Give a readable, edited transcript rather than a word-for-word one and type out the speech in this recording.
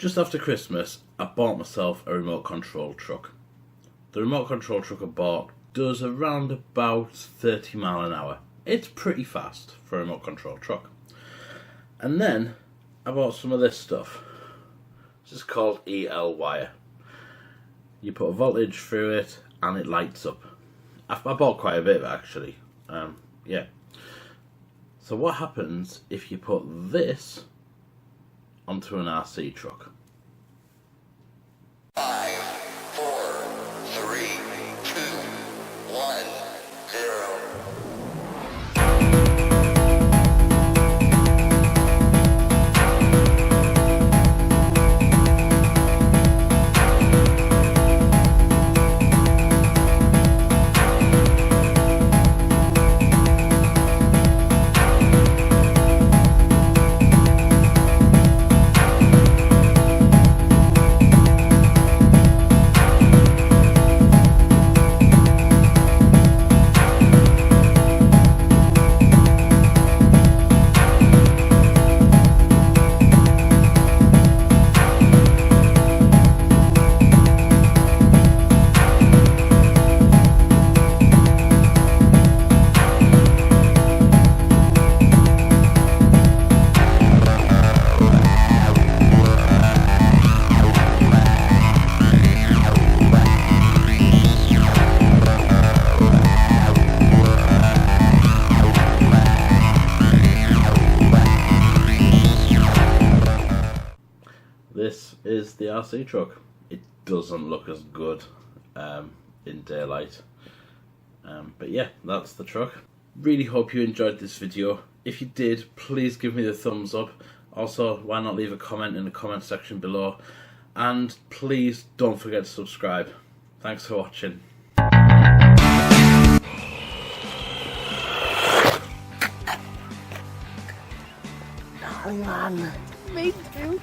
Just after Christmas, I bought myself a remote control truck. The remote control truck I bought does around about 30 mile an hour. It's pretty fast for a remote control truck. And then I bought some of this stuff. This is called EL wire. You put a voltage through it and it lights up. I bought quite a bit actually. Yeah. So what happens if you put this onto an RC truck? 5, 4, 3, 2, 1, 0. This is the RC truck. It doesn't look as good in daylight. But yeah, that's the truck. Really hope you enjoyed this video. If you did, please give me the thumbs up. Also, why not leave a comment in the comment section below. And please don't forget to subscribe. Thanks for watching. Darling man. Me too.